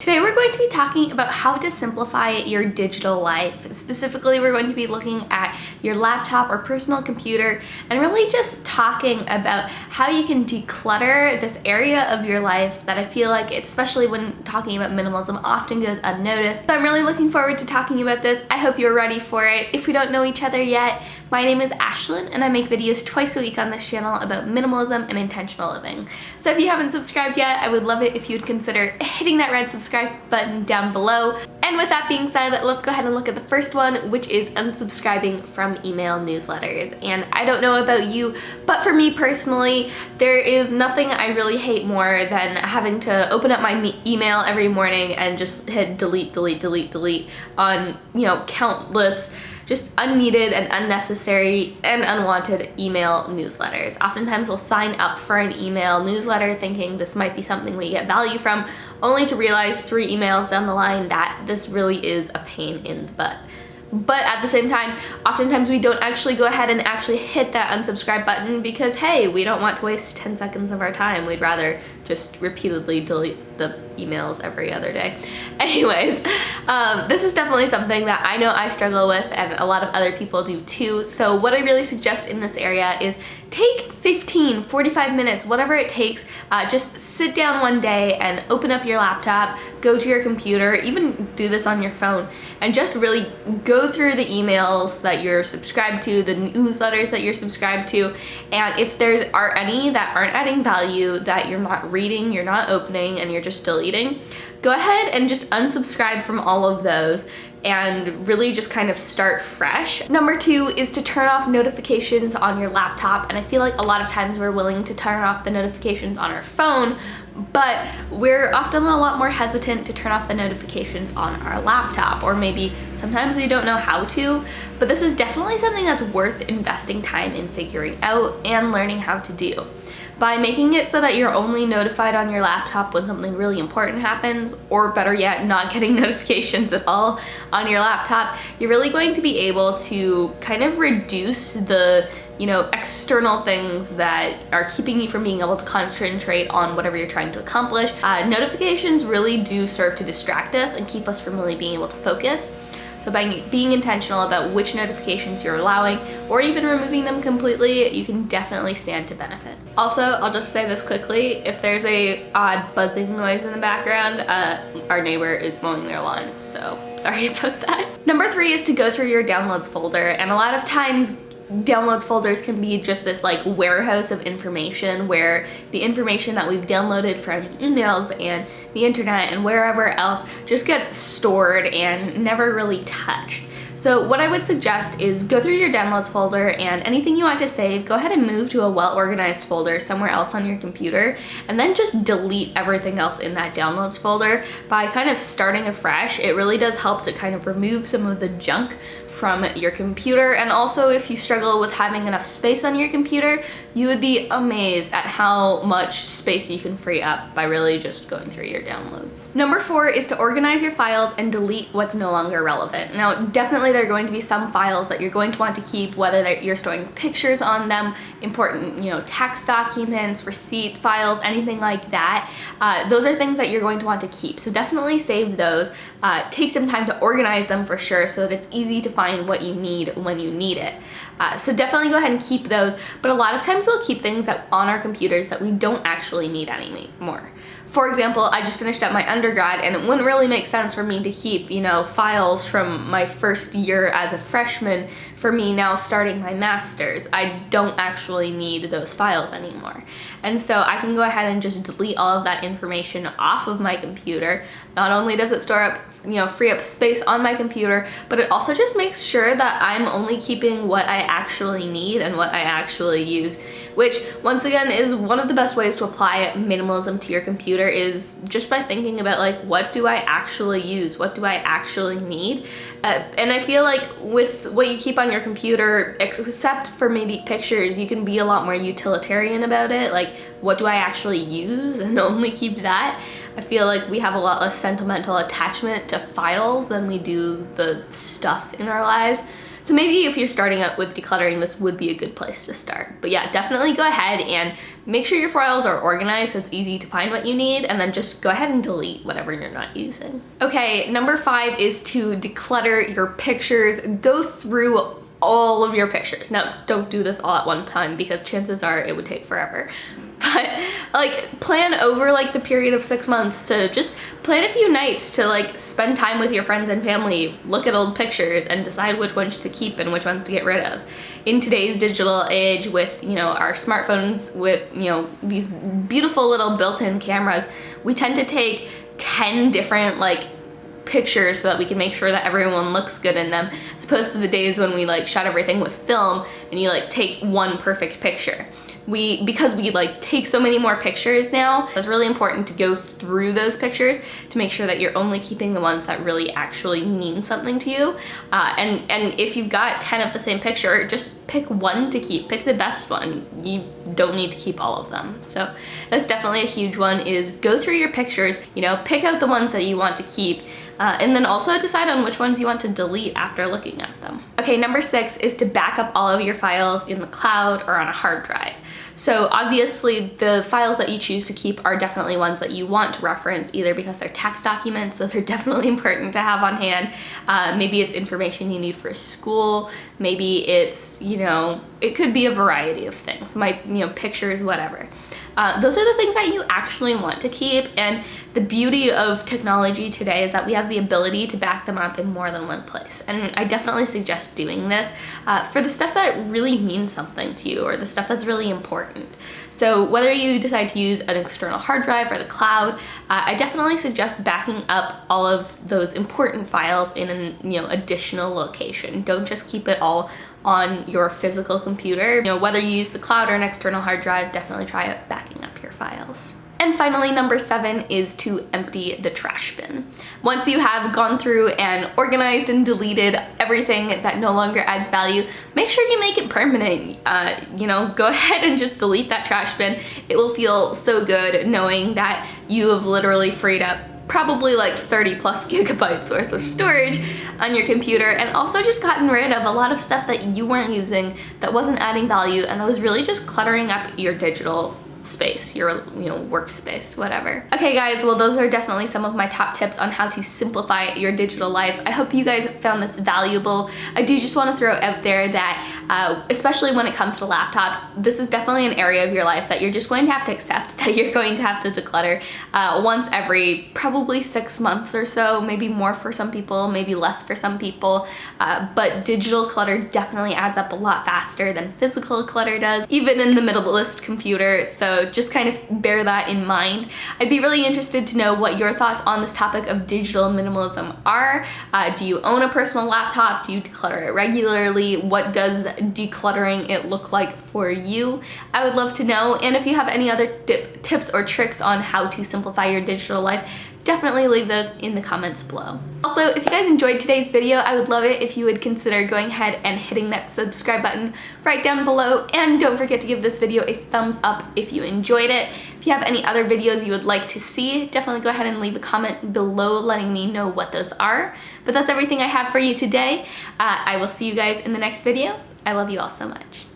Today we're going to be talking about how to simplify your digital life. Specifically, we're going to be looking at your laptop or personal computer and really just talking about how you can declutter this area of your life that I feel like, especially when talking about minimalism, often goes unnoticed. So I'm really looking forward to talking about this. I hope you're ready for it. If we don't know each other yet, my name is Ashlynne and I make videos twice a week on this channel about minimalism and intentional living. So if you haven't subscribed yet, I would love it if you'd consider hitting that red subscribe button down below. And with that being said, let's go ahead and look at the first one, which is unsubscribing from email newsletters. And I don't know about you, but for me personally, there is nothing I really hate more than having to open up my email every morning and just hit delete, delete, delete, delete on, countless just unneeded and unnecessary and unwanted email newsletters. Oftentimes we'll sign up for an email newsletter thinking this might be something we get value from, only to realize 3 emails down the line that this really is a pain in the butt. But at the same time, oftentimes we don't actually go ahead and actually hit that unsubscribe button because, hey, we don't want to waste 10 seconds of our time. We'd rather just repeatedly delete the emails every other day. Anyways, this is definitely something that I know I struggle with and a lot of other people do too. So what I really suggest in this area is take 15, 45 minutes, whatever it takes, just sit down one day and open up your laptop, go to your computer, even do this on your phone, and just really go through the emails that you're subscribed to, the newsletters that you're subscribed to, and if there are any that aren't adding value, that you're not reading, you're not opening, and you're just deleting, go ahead and just unsubscribe from all of those and really just kind of start fresh. Number 2 is to turn off notifications on your laptop, and I feel like a lot of times we're willing to turn off the notifications on our phone, but we're often a lot more hesitant to turn off the notifications on our laptop, or maybe sometimes we don't know how to, but this is definitely something that's worth investing time in figuring out and learning how to do. By making it so that you're only notified on your laptop when something really important happens, or better yet, not getting notifications at all on your laptop, you're really going to be able to kind of reduce the external things that are keeping you from being able to concentrate on whatever you're trying to accomplish. Notifications really do serve to distract us and keep us from really being able to focus. So by being intentional about which notifications you're allowing, or even removing them completely, you can definitely stand to benefit. Also, I'll just say this quickly, if there's a odd buzzing noise in the background, our neighbor is mowing their lawn, so sorry about that. Number 3 is to go through your downloads folder, and a lot of times downloads folders can be just this like warehouse of information where the information that we've downloaded from emails and the internet and wherever else just gets stored and never really touched. So what I would suggest is go through your downloads folder, and anything you want to save, go ahead and move to a well-organized folder somewhere else on your computer, and then just delete everything else in that downloads folder. By kind of starting afresh, it really does help to kind of remove some of the junk from your computer. And also, if you struggle with having enough space on your computer, you would be amazed at how much space you can free up by really just going through your downloads. Number 4 is to organize your files and delete what's no longer relevant. Now, definitely there are going to be some files that you're going to want to keep, whether you're storing pictures on them, important, tax documents, receipt files, anything like that. Those are things that you're going to want to keep. So definitely save those. Take some time to organize them for sure so that it's easy to find what you need when you need it. So definitely go ahead and keep those, but a lot of times we'll keep things that on our computers that we don't actually need anymore. For example, I just finished up my undergrad, and it wouldn't really make sense for me to keep, files from my first year as a freshman for me now starting my master's. I don't actually need those files anymore. And so I can go ahead and just delete all of that information off of my computer. Not only does it store up, free up space on my computer, but it also just makes sure that I'm only keeping what I actually need and what I actually use, which once again is one of the best ways to apply minimalism to your computer, is just by thinking about like, what do I actually use? What do I actually need? And I feel like with what you keep on your computer, except for maybe pictures, you can be a lot more utilitarian about it. Like, what do I actually use, and only keep that. I feel like we have a lot less sentimental attachment to files than we do the stuff in our lives. So maybe if you're starting out with decluttering, this would be a good place to start. But yeah, definitely go ahead and make sure your files are organized so it's easy to find what you need, and then just go ahead and delete whatever you're not using. Okay, number 5 is to declutter your pictures. Go through all of your pictures. Now, don't do this all at one time because chances are it would take forever. But like plan over like the period of 6 months to just plan a few nights to like spend time with your friends and family, look at old pictures and decide which ones to keep and which ones to get rid of. In today's digital age with, you know, our smartphones with, you know, these beautiful little built-in cameras, we tend to take 10 different like pictures so that we can make sure that everyone looks good in them, as opposed to the days when we like shot everything with film and you like take one perfect picture. Because we like take so many more pictures now, it's really important to go through those pictures to make sure that you're only keeping the ones that really actually mean something to you. And if you've got 10 of the same picture, just pick one to keep, pick the best one. You don't need to keep all of them. So that's definitely a huge one, is go through your pictures, you know, pick out the ones that you want to keep, and then also decide on which ones you want to delete after looking at them. Okay, number 6 is to back up all of your files in the cloud or on a hard drive. So obviously the files that you choose to keep are definitely ones that you want to reference, either because they're text documents, those are definitely important to have on hand. Maybe it's information you need for school, maybe it's, you know, it could be a variety of things, pictures, whatever. Those are the things that you actually want to keep, and the beauty of technology today is that we have the ability to back them up in more than one place. And I definitely suggest doing this for the stuff that really means something to you, or the stuff that's really important. So whether you decide to use an external hard drive or the cloud, I definitely suggest backing up all of those important files in an additional location. Don't just keep it all on your physical computer. Whether you use the cloud or an external hard drive, definitely try backing up your files. And finally, number 7 is to empty the trash bin. Once you have gone through and organized and deleted everything that no longer adds value, make sure you make it permanent. Go ahead and just delete that trash bin. It will feel so good knowing that you have literally freed up probably like 30 plus gigabytes worth of storage on your computer, and also just gotten rid of a lot of stuff that you weren't using, that wasn't adding value, and that was really just cluttering up your digital space, your workspace, whatever. Okay guys, well those are definitely some of my top tips on how to simplify your digital life. I hope you guys found this valuable. I do just want to throw out there that especially when it comes to laptops, this is definitely an area of your life that you're just going to have to accept that you're going to have to declutter once every probably 6 months or so, maybe more for some people, maybe less for some people, but digital clutter definitely adds up a lot faster than physical clutter does, even in the minimalist computer. So just kind of bear that in mind. I'd be really interested to know what your thoughts on this topic of digital minimalism are. Do you own a personal laptop? Do you declutter it regularly? What does decluttering it look like for you? I would love to know. And if you have any other tips or tricks on how to simplify your digital life, definitely leave those in the comments below. Also, if you guys enjoyed today's video, I would love it if you would consider going ahead and hitting that subscribe button right down below, and don't forget to give this video a thumbs up if you enjoyed it. If you have any other videos you would like to see, definitely go ahead and leave a comment below letting me know what those are. But that's everything I have for you today. I will see you guys in the next video. I love you all so much.